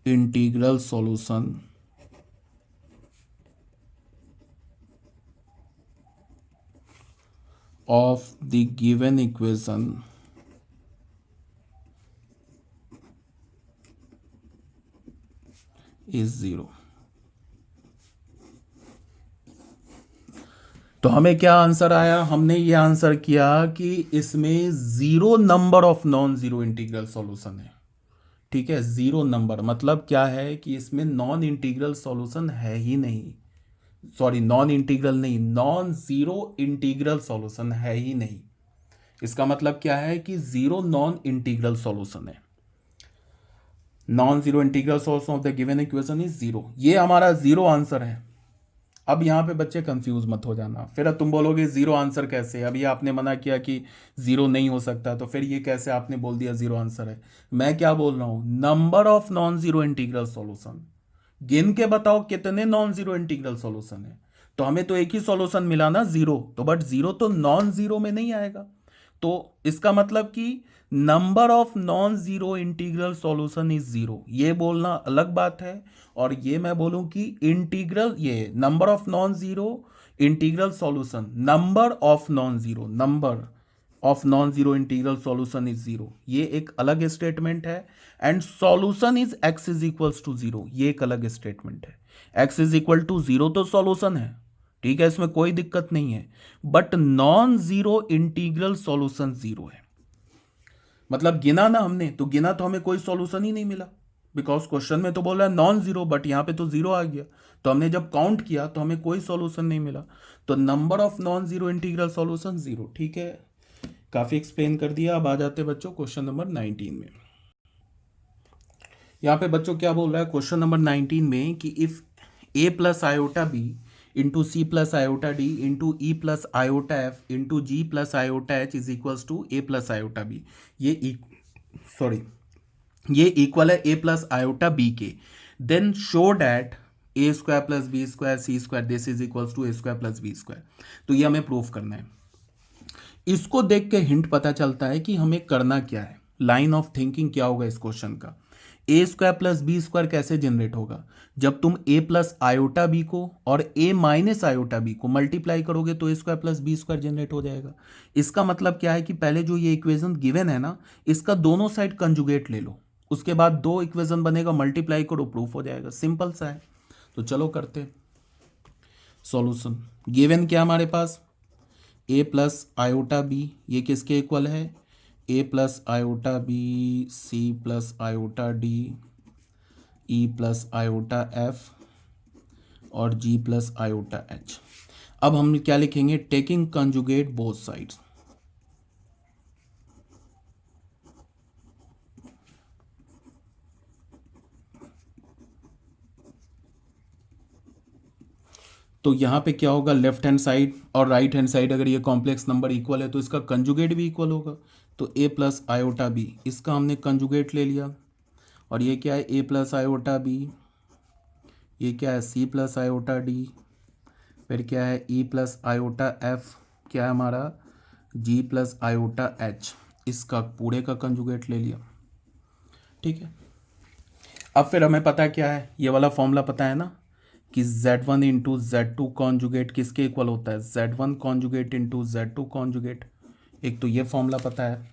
[SPEAKER 1] integral solution of the given equation is 0। तो हमें क्या आंसर आया, हमने ये आंसर किया कि इसमें zero number of non zero integral solution है। ठीक है, जीरो नंबर मतलब क्या है कि इसमें नॉन इंटीग्रल सॉल्यूशन है ही नहीं, सॉरी नॉन इंटीग्रल नहीं, नॉन जीरो इंटीग्रल सॉल्यूशन है ही नहीं। इसका मतलब क्या है कि जीरो नॉन इंटीग्रल सॉल्यूशन है। Non zero integral solution of the given equation is zero, ये हमारा जीरो आंसर है। अब यहाँ पे बच्चे कंफ्यूज मत हो जाना, फिर अब तुम बोलोगे जीरो आंसर कैसे, अभी आपने मना किया कि जीरो नहीं हो सकता, तो फिर ये कैसे आपने बोल दिया जीरो आंसर है। मैं क्या बोल रहा हूँ, number of non zero integral solution, गिन के बताओ कितने नॉन जीरो इंटीग्रल सॉल्यूशन है। तो हमें तो एक ही सॉल्यूशन मिला ना जीरो, तो बट जीरो तो नॉन जीरो में नहीं आएगा, तो इसका मतलब कि number of non zero integral solution is zero, ये बोलना अलग बात है। और ये मैं बोलूं कि इंटीग्रल, ये number of non zero integral solution, number of non zero, number of non zero integral solution is zero, ये एक अलग स्टेटमेंट है। And solution is x is equals to zero, ये एक अलग स्टेटमेंट है। X is equal to zero तो solution है, ठीक है, इसमें कोई दिक्कत नहीं है, but non zero integral solution zero है। मतलब गिना ना हमने, तो गिना तो हमें कोई सॉल्यूशन ही नहीं मिला, बिकॉज क्वेश्चन में तो बोल रहा है नॉन जीरो, बट यहाँ पे तो जीरो आ गया, तो हमने जब काउंट किया तो हमें कोई सॉल्यूशन नहीं मिला, तो number of non zero integral solution zero. ठीक है, काफी एक्सप्लेन कर दिया। अब आ जाते हैं बच्चों क्वेश्चन नंबर 19 में। यहाँ पे बच्चों क्या बोल रहा है क्वेश्चन नंबर 19 में कि if a plus iota b into c plus iota d into e plus iota f into g plus iota h is equals to a plus iota B, ये इक्वल है ए प्लस आयोटा बी के, then show that a square plus B square c square this is equals to a square plus B square. तो ये हमें proof करना है। इसको देख के हिंट पता चलता है कि हमें करना क्या है, लाइन ऑफ थिंकिंग क्या होगा इस क्वेश्चन का। A square plus B square कैसे जनरेट होगा, जब तुम ए प्लस आयोटा बी को और ए माइनस आयोटा बी को मल्टीप्लाई करोगे तो A square plus B square generate हो जाएगा। इसका मतलब क्या है कि पहले जो ये इक्वेशन गिवन है ना, इसका दोनों साइड कंजुगेट ले लो, उसके बाद दो इक्वेशन बनेगा, मल्टीप्लाई करो, प्रूफ हो जाएगा, सिंपल सा है। तो चलो करते सॉल्यूशन। गिवन क्या हमारे पास, ए प्लस आयोटा बी, ये किसके इक्वल है, ए plus iota B C plus iota D E plus iota F और जी प्लस आयोटा एच। अब हम क्या लिखेंगे, टेकिंग कंजुगेट बोथ साइड्स। तो यहां पे क्या होगा, लेफ्ट हैंड साइड और राइट हैंड साइड अगर ये कॉम्प्लेक्स नंबर इक्वल है तो इसका कंजुगेट भी इक्वल होगा। तो ए प्लस आयोटा बी, इसका हमने कंजुगेट ले लिया, और ये क्या है, ए प्लस आयोटा बी, ये क्या है, सी प्लस आयोटा डी, फिर क्या है, ई प्लस आयोटा एफ, क्या है हमारा, जी प्लस आयोटा एच, इसका पूरे का कंजुगेट ले लिया। ठीक है, अब फिर हमें पता क्या है, ये वाला फॉर्मूला पता है ना कि Z1 इंटू Z2 कॉन्जुगेट किसके इक्वल होता है, Z1 conjugate into Z2 conjugate. एक तो ये फॉर्मूला पता है,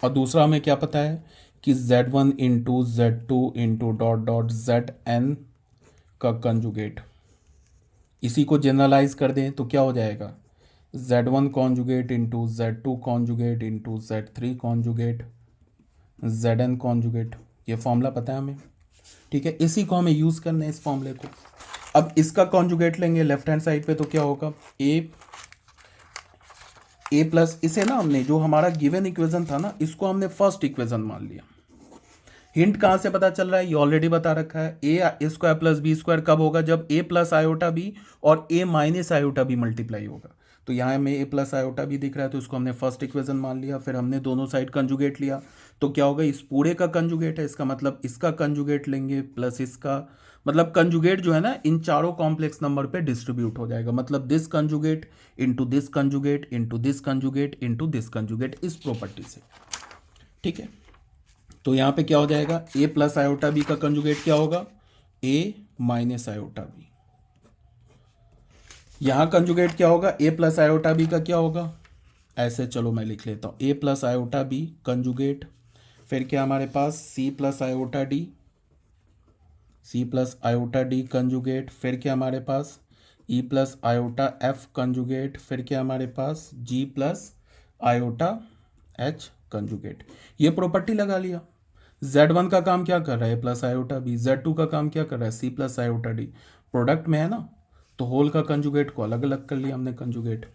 [SPEAKER 1] और दूसरा हमें क्या पता है कि Z1 into Z2 into dot dot Zn का कंजुगेट। इसी को जनरलाइज कर दें तो क्या हो जाएगा, Z1 conjugate into Z2 conjugate into Z3 conjugate Zn conjugate. ये फॉर्मूला पता है हमें, ठीक है, इसी को हमें यूज़ करना है, इस फॉर्मूले को। अब इसका कॉन्जुगेट लेंगे लेफ्ट हैंड साइड पे, तो क्या होगा, ए प्लस, इसे ना हमने जो हमारा गिवन इक्वेशन था ना, इसको हमने फर्स्ट इक्वेशन मान लिया। हिंट कहाँ से पता चल रहा है, ये ऑलरेडी बता रखा है, a square plus B square कब होगा, जब ए प्लस आयोटा बी और A minus iota B multiply होगा। तो यहाँ हमें ए प्लस आयोटा बी दिख रहा है, तो इसको हमने फर्स्ट इक्वेशन मान लिया, फिर हमने दोनों साइड कंजुगेट लिया, तो क्या होगा, इस पूरे का कंजुगेट है, इसका मतलब इसका कंजुगेट लेंगे प्लस इसका, मतलब कंजुगेट जो है ना इन चारों कॉम्प्लेक्स नंबर पे डिस्ट्रीब्यूट हो जाएगा, मतलब this conjugate into this conjugate into this conjugate into this conjugate, इस प्रॉपर्टी से। ठीक है, तो यहाँ पे क्या हो जाएगा, ए प्लस आयोटा बी का कंजुगेट क्या होगा, ए माइनस आयोटा बी। यहाँ कंजुगेट क्या होगा, ए प्लस आयोटा बी का क्या होगा, ऐसे चलो मैं लिख लेता हूँ, A plus iota B conjugate, फिर क्या हमारे पास C plus iota D, C plus iota D conjugate, फिर क्या हमारे पास E plus iota F conjugate, फिर क्या हमारे पास G plus iota H conjugate. ये प्रॉपर्टी लगा लिया। Z1 का काम क्या कर रहा है, प्लस आयोटा बी, Z2 का काम क्या कर रहा है, c plus iota d, product में है ना, तो होल का कंजुगेट को अलग अलग कर लिया हमने कंजुगेट।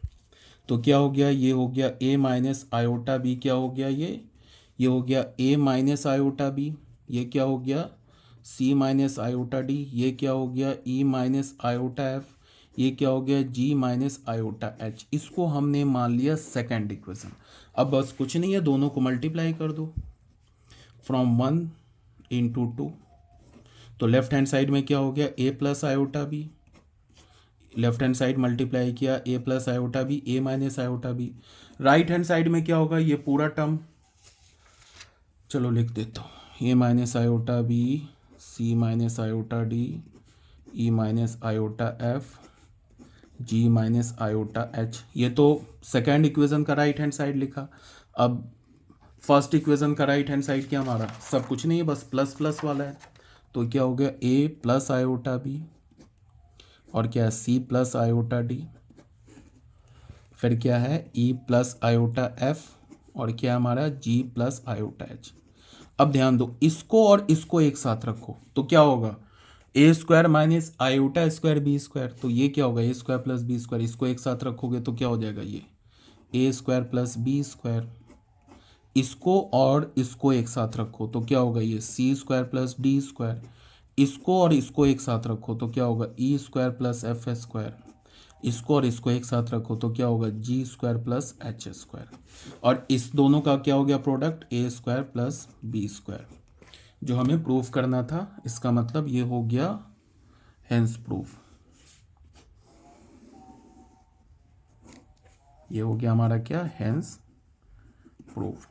[SPEAKER 1] तो क्या हो गया, ये हो गया ए माइनस आयोटा बी, क्या हो गया ये हो गया ए माइनस आयोटा बी, ये क्या हो गया सी माइनस आयोटा डी, ये क्या हो गया ई माइनस आयोटा एफ, ये क्या हो गया जी माइनस आयोटा एच। इसको हमने मान लिया सेकेंड इक्वेशन। अब बस कुछ नहीं है, दोनों को मल्टीप्लाई कर दो फ्रॉम 1 इंटू 2। तो लेफ्ट हैंड साइड में क्या हो गया, A plus iota B, left hand side multiply किया A plus iota B, A minus iota B. Right hand side में क्या होगा, ये पूरा टर्म, चलो लिख देता हूँ, ए माइनस आयोटा बी, सी minus iota D, E minus iota F, जी माइनस आयोटा एच। ये तो सेकेंड इक्वेशन का राइट हैंड साइड लिखा। अब फर्स्ट इक्वेशन का राइट हैंड साइड क्या हमारा, सब कुछ नहीं है, बस प्लस प्लस वाला है। तो क्या हो गया ए प्लस आयोटा बी, और क्या है सी प्लस आयोटा डी, फिर क्या है ई प्लस आयोटा एफ, और क्या हमारा जी प्लस आयोटा एच। अब ध्यान दो, इसको और इसको एक साथ रखो तो क्या होगा, A square minus iota square B square. तो ये क्या होगा, A square plus B square, इसको एक साथ रखोगे तो क्या हो जाएगा, ये A square plus B square. इसको और इसको एक साथ रखो तो क्या होगा, ये सी स्क्वायर प्लस डी स्क्वायर। इसको और इसको एक साथ रखो तो क्या होगा, E square plus F square. इसको और इसको एक साथ रखो तो क्या होगा, जी स्क्वायर प्लस एच स्क्वायर। और इस दोनों का क्या हो गया प्रोडक्ट, ए स्क्वायर प्लस बी स्क्वायर, जो हमें प्रूफ करना था। इसका मतलब ये हो गया हेंस प्रूफ, ये हो गया हमारा क्या, हेंस प्रूफ।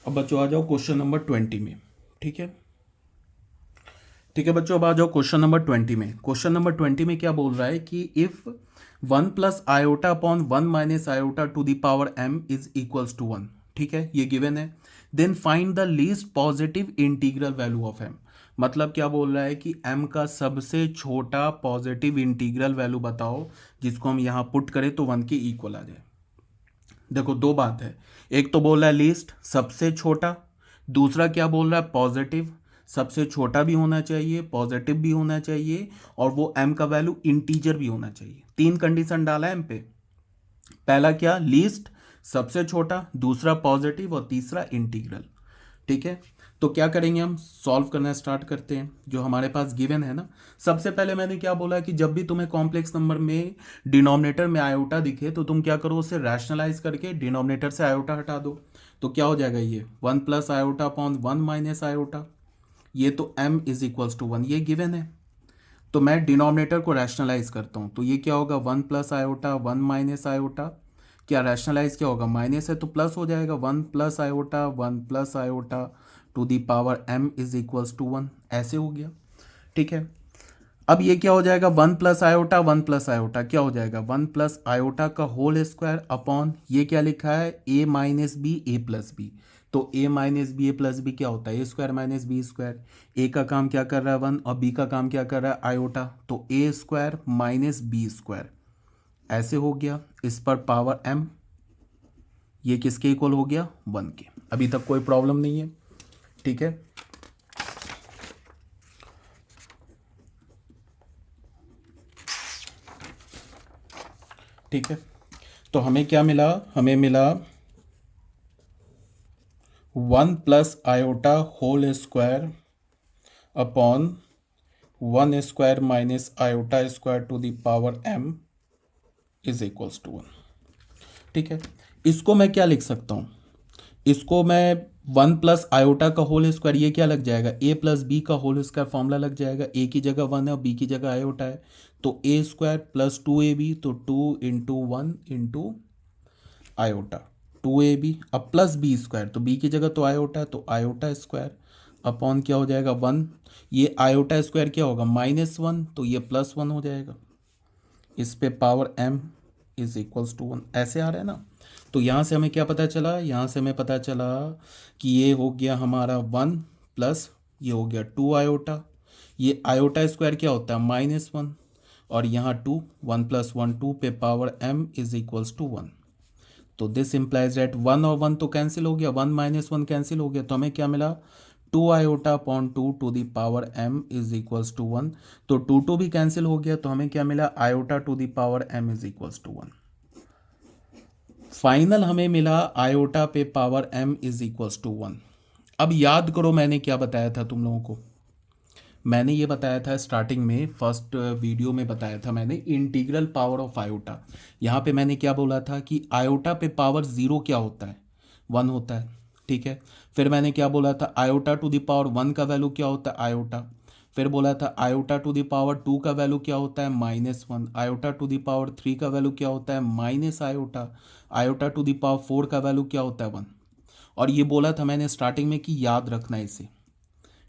[SPEAKER 1] अब बच्चों आ जाओ क्वेश्चन नंबर 20 में। ठीक है, ठीक है बच्चों, अब आ जाओ क्वेश्चन नंबर 20 में। क्वेश्चन नंबर 20 में क्या बोल रहा है कि if 1 plus iota upon 1 minus iota to the power m is equals to 1। ठीक है, ये गिवन है। Then find the least positive integral value of m। मतलब क्या बोल रहा है कि m का सबसे छोटा पॉजिटिव इंटीग्रल वैल्यू बताओ, जिसको हम यहाँ पुट करें तो 1 के इक्वल आ जाए। देखो दो बात है, एक तो बोल रहा है लीस्ट सबसे छोटा, दूसरा क्या बोल रहा है पॉजिटिव। सबसे छोटा भी होना चाहिए, पॉजिटिव भी होना चाहिए, और वो m का वैल्यू इंटीजर भी होना चाहिए। तीन कंडीशन डाला है m पे। पहला क्या, लीस्ट सबसे छोटा, दूसरा पॉजिटिव, और तीसरा इंटीग्रल। ठीक है, तो क्या करेंगे, हम सॉल्व करना स्टार्ट करते हैं जो हमारे पास गिवन है ना। सबसे पहले मैंने क्या बोला कि जब भी तुम्हें कॉम्प्लेक्स नंबर में डिनोमिनेटर में आयोटा दिखे तो तुम क्या करो, उसे रैशनलाइज करके डिनोमिनेटर से आयोटा हटा दो। तो क्या हो जाएगा, ये 1 plus iota upon 1 minus iota, ये तो m इज इक्वल्स टू 1, ये गिवन है। तो मैं डिनोमिनेटर को रैशनलाइज करता हूँ, तो ये क्या होगा 1 प्लस आयोटा 1 माइनस आयोटा, क्या रैशनलाइज क्या होगा, माइनस है तो प्लस हो जाएगा, 1 plus iota 1 plus iota to the power m is equals to 1, ऐसे हो गया। ठीक है, अब ये क्या हो जाएगा, 1 प्लस आयोटा 1 प्लस आयोटा क्या हो जाएगा, 1 प्लस आयोटा का होल स्क्वायर अपॉन ये क्या लिखा है, a minus b a plus B. तो a minus b a plus b क्या होता है, a square minus b square. A का काम क्या कर रहा है 1, और बी का काम क्या कर रहा है आयोटा, तो A square minus b square, ऐसे हो गया। इस पर पावर m, ये किसके इक्वल हो गया, 1 के। अभी तक कोई प्रॉब्लम नहीं है। ठीक है, ठीक है, तो हमें क्या मिला, हमें मिला 1 plus iota whole square upon 1 square minus iota square to the power m is equals to 1। ठीक है, इसको मैं क्या लिख सकता हूँ, इसको मैं 1 प्लस आयोटा का होल स्क्वायर, ये क्या लग जाएगा, a प्लस बी का होल स्क्वायर फॉर्मूला लग जाएगा। a की जगह 1 है और b की जगह आयोटा है, तो a स्क्वायर प्लस 2ab, तो 2 इंटू 1 इंटू आयोटा 2ab, अब प्लस बी स्क्वायर, तो b की जगह तो आयोटा है तो आयोटा स्क्वायर अपॉन क्या हो जाएगा 1, ये आयोटा स्क्वायर क्या होगा -1, तो ये +1 हो जाएगा। इस पे power m, is equals to 1, ऐसे आ रहा है ना। तो यहाँ से हमें क्या पता चला, यहाँ से हमें पता चला कि ये हो गया हमारा 1 प्लस ये हो गया 2 आयोटा, ये आयोटा स्क्वायर क्या होता है -1, और यहाँ 2, 1 प्लस 1 2 पे power m is equals to 1। तो दिस इम्प्लाइज दैट 1 और 1 तो कैंसिल हो गया, 1 माइनस 1 कैंसिल हो गया, तो हमें क्या मिला 2 iota upon 2 to the power m is equals to 1। तो 2 भी कैंसिल हो गया, तो हमें क्या मिला iota to the power m is equals to 1। Final हमें मिला आयोटा पे power m is equals to 1। अब याद करो मैंने क्या बताया था तुम लोगों को, मैंने ये बताया था स्टार्टिंग में, फर्स्ट वीडियो में बताया था मैंने इंटीग्रल पावर ऑफ आयोटा। यहाँ पे मैंने क्या बोला था कि आयोटा पे पावर 0 क्या होता है 1 होता है, ठीक है। फिर मैंने क्या बोला था आयोटा टू द पावर 1 का वैल्यू क्या होता है आयोटा। फिर बोला था आयोटा टू द पावर 2 का वैल्यू क्या होता है -1। आयोटा टू द पावर 3 का वैल्यू क्या होता है minus iota. Iota to the power 4 का वैल्यू क्या होता है 1। और ये बोला था मैंने स्टार्टिंग में कि याद रखना है इसे,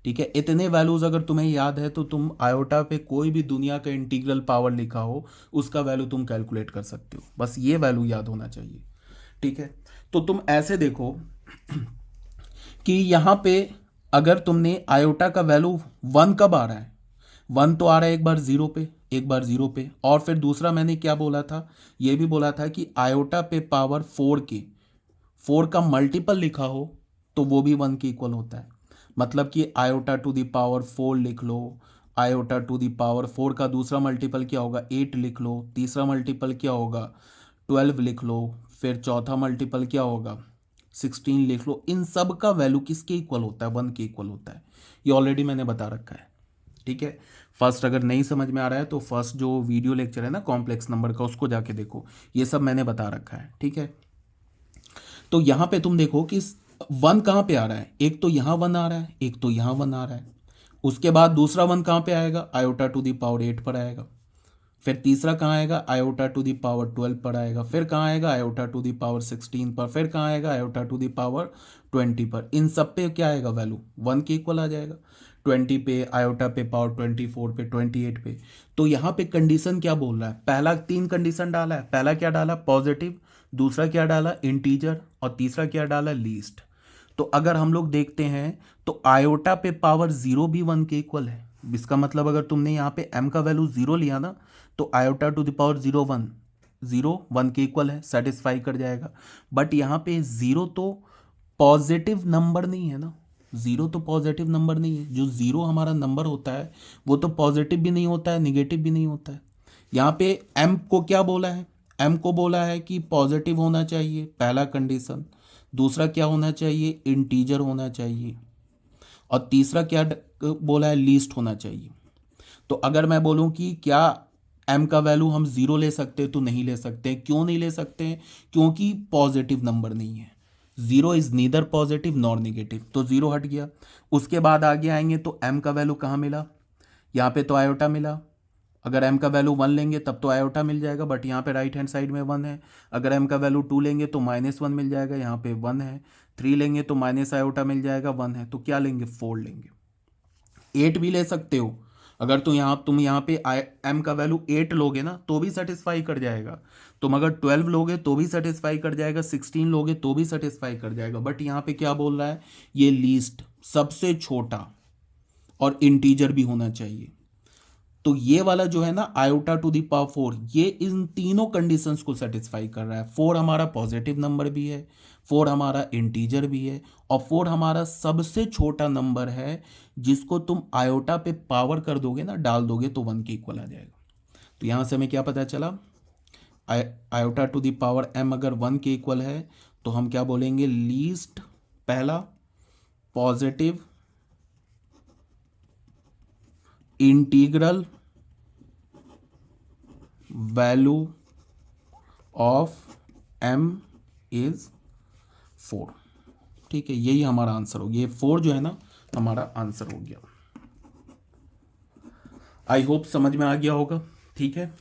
[SPEAKER 1] ठीक है। इतने वैल्यूज अगर तुम्हें याद है तो तुम आयोटा पे कोई भी दुनिया का इंटीग्रल पावर लिखा हो उसका वैल्यू तुम कैलकुलेट कर सकते हो, बस ये वैल्यू याद होना चाहिए, ठीक है। तो तुम ऐसे देखो कि यहाँ पे अगर तुमने आयोटा का वैल्यू 1 कब आ रहा है 1 तो आ रहा है एक बार 0 पे, एक बार 0 पे, और फिर दूसरा मैंने क्या बोला था, ये भी बोला था कि आयोटा पे पावर 4 का मल्टीपल लिखा हो तो वो भी 1 के इक्वल होता है। मतलब कि आयोटा टू द पावर 4 लिख लो, आयोटा टू द पावर 4 का दूसरा मल्टीपल क्या होगा 8 लिख लो, तीसरा मल्टीपल क्या होगा 12 लिख लो, फिर चौथा मल्टीपल क्या होगा 16 लिख लो। इन सब का वैल्यू किसके इक्वल होता है 1 के इक्वल होता है, ये ऑलरेडी मैंने बता रखा है, ठीक है। फर्स्ट अगर नहीं समझ में आ रहा है तो फर्स्ट जो वीडियो लेक्चर है ना कॉम्प्लेक्स नंबर का उसको जाके देखो, ये सब मैंने बता रखा है, ठीक है। तो यहां पे तुम देखो कि 1 कहां पे आ रहा है, एक तो यहां 1 आ रहा है, एक तो यहां 1 आ रहा है। उसके बाद दूसरा 1 कहां पे आएगा आयोटा टू द पावर 8 पर आएगा। फिर तीसरा कहाँ आएगा आयोटा टू द पावर 12 पर आएगा। फिर कहाँ आएगा आयोटा टू द पावर 16 पर। फिर कहाँ आएगा आयोटा टू द पावर 20 पर। इन सब पे क्या आएगा वैल्यू 1 के इक्वल आ जाएगा। 20 पे आयोटा पे पावर 24 पे 28 पे। तो यहाँ पे कंडीशन क्या बोल रहा है, पहला 3 कंडीशन डाला है। पहला क्या डाला पॉजिटिव, दूसरा क्या डाला इंटीजर, और तीसरा क्या डाला लीस्ट। तो अगर हम लोग देखते हैं तो आयोटा पे पावर 0 भी 1 के इक्वल है। इसका मतलब अगर तुमने यहाँ पे m का वैल्यू 0 लिया ना तो आयोटा टू द पावर 0 1 के इक्वल है, सेटिस्फाई कर जाएगा। बट यहाँ पे 0 तो पॉजिटिव नंबर नहीं है ना, 0 तो पॉजिटिव नंबर नहीं है। जो 0 हमारा नंबर होता है वो तो पॉजिटिव भी नहीं होता है निगेटिव भी नहीं होता है। यहाँ पे m को क्या बोला है, m को बोला है कि पॉजिटिव होना चाहिए पहला कंडीशन, दूसरा क्या होना चाहिए इंटीजर होना चाहिए, और तीसरा क्या बोला है लीस्ट होना चाहिए। तो अगर मैं बोलूं कि क्या m का वैल्यू हम 0 ले सकते तो नहीं ले सकते। क्यों नहीं ले सकते, क्योंकि पॉजिटिव नंबर नहीं है। 0 is neither positive nor negative, तो 0 हट गया। उसके बाद आगे आएंगे तो m का वैल्यू कहाँ मिला, यहाँ पे तो आयोटा मिला। अगर m का वैल्यू 1 लेंगे तब तो आयोटा मिल जाएगा, बट यहाँ पे राइट हैंड साइड में 1 है। अगर m का वैल्यू 2 लेंगे तो -1 मिल जाएगा, यहाँ पे 1 है। 3 लेंगे तो माइनस आयोटा मिल जाएगा, 1 है। तो क्या लेंगे 4 लेंगे। 8 भी ले सकते हो, अगर तुम यहाँ पे m का वैल्यू 8 लोगे ना तो भी सेटिस्फाई कर जाएगा। तुम अगर 12 लोगे तो भी सेटिस्फाई कर जाएगा, 16 लोगे तो भी सेटिस्फाई कर जाएगा। बट यहाँ पे क्या बोल रहा है, ये लीस्ट सबसे छोटा और इंटीजर भी होना चाहिए। तो ये वाला जो है ना आयोटा टू द पावर 4, ये इन तीनों कंडीशंस को सेटिस्फाई कर रहा है। 4 हमारा पॉजिटिव नंबर भी है, 4 हमारा इंटीजर भी है, और 4 हमारा सबसे छोटा नंबर है जिसको तुम आयोटा पे पावर कर दोगे ना, डाल दोगे तो 1 के इक्वल आ जाएगा। तो यहाँ से हमें क्या पता चला, iota to the power m अगर 1 के इक्वल है तो हम क्या बोलेंगे लीस्ट पहला, positive, integral value of m is 4। ठीक है, यही हमारा आंसर हो गया। ये 4 जो है ना हमारा आंसर हो गया। आई होप समझ में आ गया होगा। ठीक है,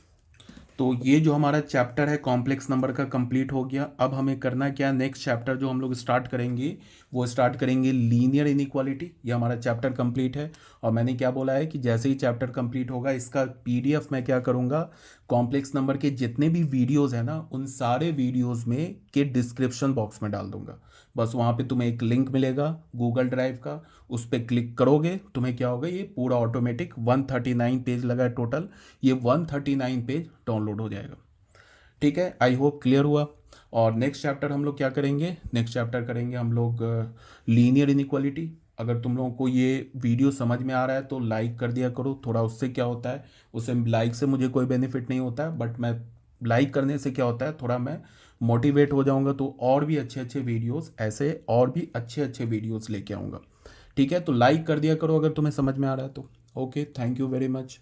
[SPEAKER 1] तो ये जो हमारा चैप्टर है कॉम्प्लेक्स नंबर का कंप्लीट हो गया। अब हमें करना क्या, नेक्स्ट चैप्टर जो हम लोग स्टार्ट करेंगे वो स्टार्ट करेंगे लीनियर इनइक्वालिटी। ये हमारा चैप्टर कंप्लीट है, और मैंने क्या बोला है कि जैसे ही चैप्टर कंप्लीट होगा इसका PDF मैं क्या करूँगा कॉम्प्लेक्स नंबर के जितने भी वीडियोस हैं ना, उन सारे वीडियोस में के डिस्क्रिप्शन बॉक्स में डाल दूंगा। बस वहाँ पे तुम्हें एक लिंक मिलेगा गूगल ड्राइव का, उस पर क्लिक करोगे, तुम्हें क्या होगा, ये पूरा ऑटोमेटिक 139 पेज लगा है टोटल, ये 139 पेज डाउनलोड हो जाएगा। ठीक है, आई होप क्लियर हुआ। और नेक्स्ट चैप्टर हम लोग क्या करेंगे, नेक्स्ट चैप्टर करेंगे हम लोग लीनियर इनइक्वालिटी। अगर तुम लोगों को ये वीडियो समझ में आ रहा है तो लाइक कर दिया करो थोड़ा, उससे क्या होता है, उससे लाइक से मुझे कोई बेनिफिट नहीं होता है, बट मैं लाइक करने से क्या होता है, थोड़ा मैं मोटिवेट हो जाऊंगा, तो और भी अच्छे अच्छे वीडियोस, ऐसे और भी अच्छे अच्छे वीडियोस लेके आऊँगा। ठीक है, तो लाइक कर दिया करो अगर तुम्हें समझ में आ रहा है तो। Okay, thank you very much.